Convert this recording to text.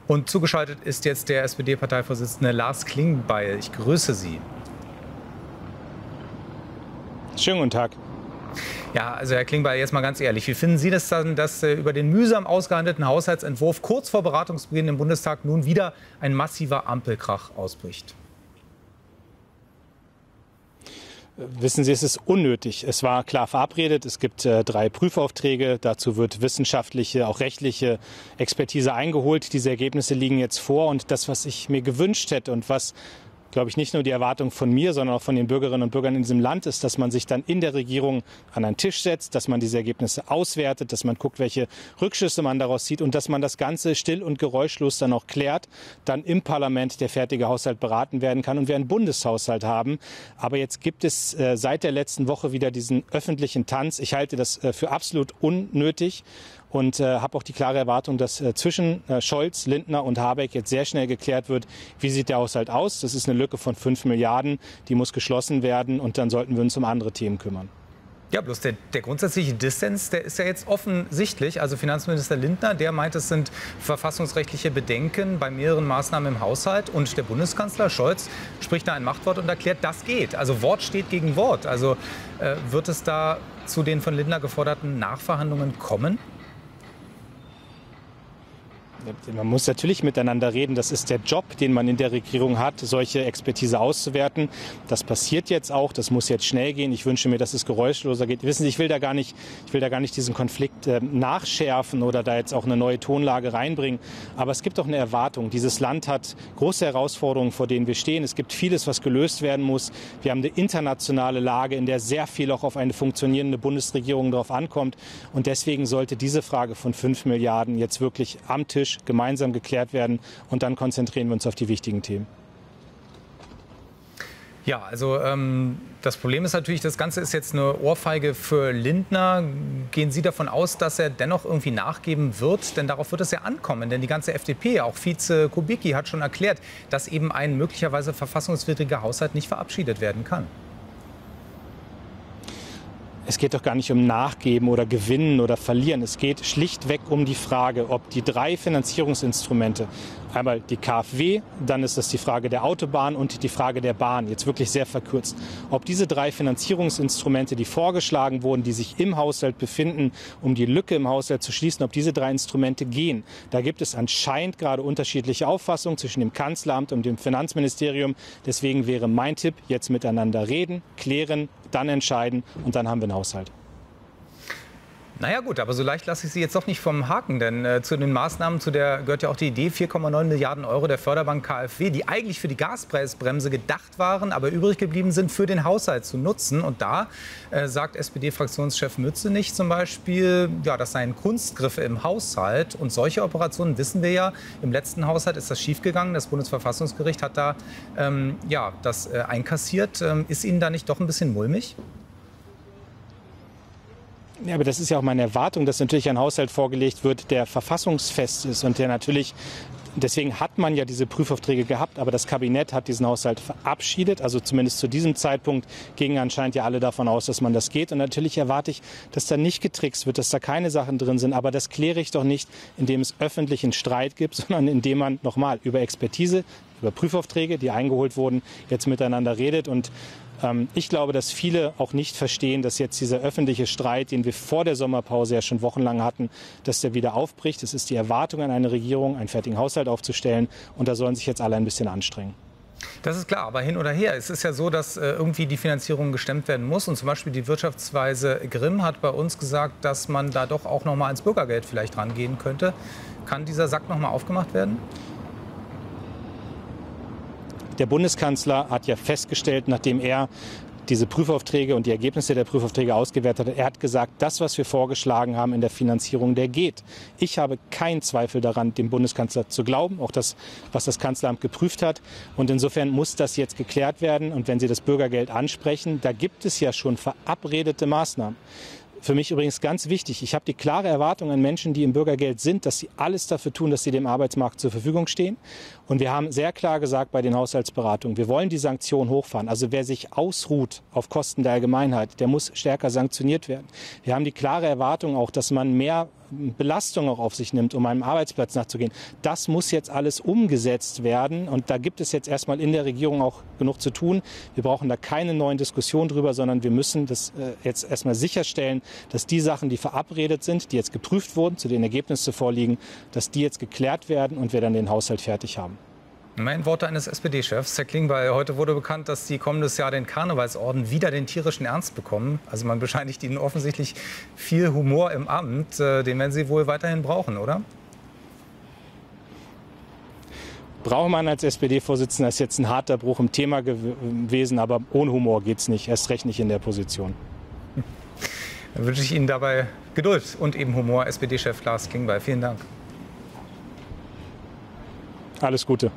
Und zugeschaltet ist jetzt der SPD-Parteivorsitzende Lars Klingbeil. Ich grüße Sie. Schönen guten Tag. Ja, also Herr Klingbeil, jetzt mal ganz ehrlich, wie finden Sie das dann, dass über den mühsam ausgehandelten Haushaltsentwurf kurz vor Beratungsbeginn im Bundestag nun wieder ein massiver Ampelkrach ausbricht? Wissen Sie, es ist unnötig. Es war klar verabredet. Es gibt 3 Prüfaufträge. Dazu wird wissenschaftliche, auch rechtliche Expertise eingeholt. Diese Ergebnisse liegen jetzt vor. Und das, was ich mir gewünscht hätte und was, glaube ich, nicht nur die Erwartung von mir, sondern auch von den Bürgerinnen und Bürgern in diesem Land ist, dass man sich dann in der Regierung an einen Tisch setzt, dass man diese Ergebnisse auswertet, dass man guckt, welche Rückschlüsse man daraus zieht und dass man das Ganze still und geräuschlos dann auch klärt, dann im Parlament der fertige Haushalt beraten werden kann und wir einen Bundeshaushalt haben. Aber jetzt gibt es seit der letzten Woche wieder diesen öffentlichen Tanz. Ich halte das für absolut unnötig. Und habe auch die klare Erwartung, dass zwischen Scholz, Lindner und Habeck jetzt sehr schnell geklärt wird, wie sieht der Haushalt aus. Das ist eine Lücke von 5 Milliarden, die muss geschlossen werden und dann sollten wir uns um andere Themen kümmern. Ja, bloß der grundsätzliche Dissens, der ist ja jetzt offensichtlich. Also Finanzminister Lindner, der meint, es sind verfassungsrechtliche Bedenken bei mehreren Maßnahmen im Haushalt. Und der Bundeskanzler Scholz spricht da ein Machtwort und erklärt, das geht. Also Wort steht gegen Wort. Also wird es da zu den von Lindner geforderten Nachverhandlungen kommen? Man muss natürlich miteinander reden. Das ist der Job, den man in der Regierung hat, solche Expertise auszuwerten. Das passiert jetzt auch. Das muss jetzt schnell gehen. Ich wünsche mir, dass es geräuschloser geht. Wissen Sie, ich will da gar nicht diesen Konflikt nachschärfen oder da jetzt auch eine neue Tonlage reinbringen. Aber es gibt auch eine Erwartung. Dieses Land hat große Herausforderungen, vor denen wir stehen. Es gibt vieles, was gelöst werden muss. Wir haben eine internationale Lage, in der sehr viel auch auf eine funktionierende Bundesregierung drauf ankommt. Und deswegen sollte diese Frage von 5 Milliarden jetzt wirklich am Tisch gemeinsam geklärt werden und dann konzentrieren wir uns auf die wichtigen Themen. Ja, also das Problem ist natürlich, das Ganze ist jetzt eine Ohrfeige für Lindner. Gehen Sie davon aus, dass er dennoch irgendwie nachgeben wird? Denn darauf wird es ja ankommen. Denn die ganze FDP, auch Vize Kubicki, hat schon erklärt, dass eben ein möglicherweise verfassungswidriger Haushalt nicht verabschiedet werden kann. Es geht doch gar nicht um Nachgeben oder Gewinnen oder Verlieren. Es geht schlichtweg um die Frage, ob die 3 Finanzierungsinstrumente, einmal die KfW, dann ist das die Frage der Autobahn und die Frage der Bahn, jetzt wirklich sehr verkürzt, ob diese 3 Finanzierungsinstrumente, die vorgeschlagen wurden, die sich im Haushalt befinden, um die Lücke im Haushalt zu schließen, ob diese 3 Instrumente gehen. Da gibt es anscheinend gerade unterschiedliche Auffassungen zwischen dem Kanzleramt und dem Finanzministerium. Deswegen wäre mein Tipp, jetzt miteinander reden, klären, dann entscheiden und dann haben wir einen Haushalt. Naja gut, aber so leicht lasse ich Sie jetzt doch nicht vom Haken, denn zu den Maßnahmen, zu der gehört ja auch die Idee, 4,9 Milliarden Euro der Förderbank KfW, die eigentlich für die Gaspreisbremse gedacht waren, aber übrig geblieben sind, für den Haushalt zu nutzen. Und da sagt SPD-Fraktionschef Mützenich zum Beispiel, ja, das seien Kunstgriffe im Haushalt. Und solche Operationen wissen wir ja, im letzten Haushalt ist das schiefgegangen. Das Bundesverfassungsgericht hat da das einkassiert. Ist Ihnen da nicht doch ein bisschen mulmig? Ja, aber das ist ja auch meine Erwartung, dass natürlich ein Haushalt vorgelegt wird, der verfassungsfest ist und der natürlich, deswegen hat man ja diese Prüfaufträge gehabt, aber das Kabinett hat diesen Haushalt verabschiedet. Also zumindest zu diesem Zeitpunkt gingen anscheinend ja alle davon aus, dass man das geht. Und natürlich erwarte ich, dass da nicht getrickst wird, dass da keine Sachen drin sind. Aber das kläre ich doch nicht, indem es öffentlichen Streit gibt, sondern indem man nochmal über Expertise, über Prüfaufträge, die eingeholt wurden, jetzt miteinander redet. Und ich glaube, dass viele auch nicht verstehen, dass jetzt dieser öffentliche Streit, den wir vor der Sommerpause ja schon wochenlang hatten, dass der wieder aufbricht. Es ist die Erwartung an eine Regierung, einen fertigen Haushalt aufzustellen. Und da sollen sich jetzt alle ein bisschen anstrengen. Das ist klar, aber hin oder her. Es ist ja so, dass irgendwie die Finanzierung gestemmt werden muss. Und zum Beispiel die Wirtschaftsweise Grimm hat bei uns gesagt, dass man da doch auch noch mal ans Bürgergeld vielleicht rangehen könnte. Kann dieser Sack noch mal aufgemacht werden? Der Bundeskanzler hat ja festgestellt, nachdem er diese Prüfaufträge und die Ergebnisse der Prüfaufträge ausgewertet hat, er hat gesagt, das, was wir vorgeschlagen haben in der Finanzierung, der geht. Ich habe keinen Zweifel daran, dem Bundeskanzler zu glauben, auch das, was das Kanzleramt geprüft hat. Und insofern muss das jetzt geklärt werden. Und wenn Sie das Bürgergeld ansprechen, da gibt es ja schon verabredete Maßnahmen. Für mich übrigens ganz wichtig, ich habe die klare Erwartung an Menschen, die im Bürgergeld sind, dass sie alles dafür tun, dass sie dem Arbeitsmarkt zur Verfügung stehen. Und wir haben sehr klar gesagt bei den Haushaltsberatungen, wir wollen die Sanktionen hochfahren. Also wer sich ausruht auf Kosten der Allgemeinheit, der muss stärker sanktioniert werden. Wir haben die klare Erwartung auch, dass man mehr Belastung auch auf sich nimmt, um einem Arbeitsplatz nachzugehen. Das muss jetzt alles umgesetzt werden. Und da gibt es jetzt erstmal in der Regierung auch genug zu tun. Wir brauchen da keine neuen Diskussionen drüber, sondern wir müssen das jetzt erstmal sicherstellen, dass die Sachen, die verabredet sind, die jetzt geprüft wurden, zu den Ergebnissen vorliegen, dass die jetzt geklärt werden und wir dann den Haushalt fertig haben. Mein Worte eines SPD-Chefs. Herr Klingbeil, heute wurde bekannt, dass Sie kommendes Jahr den Karnevalsorden wieder den tierischen Ernst bekommen. Also man bescheinigt Ihnen offensichtlich viel Humor im Amt. Den werden Sie wohl weiterhin brauchen, oder? Braucht man als SPD-Vorsitzender, ist jetzt ein harter Bruch im Thema gewesen, aber ohne Humor geht es nicht, erst recht nicht in der Position. Dann wünsche ich Ihnen dabei Geduld und eben Humor, SPD-Chef Lars Klingbeil. Vielen Dank. Alles Gute.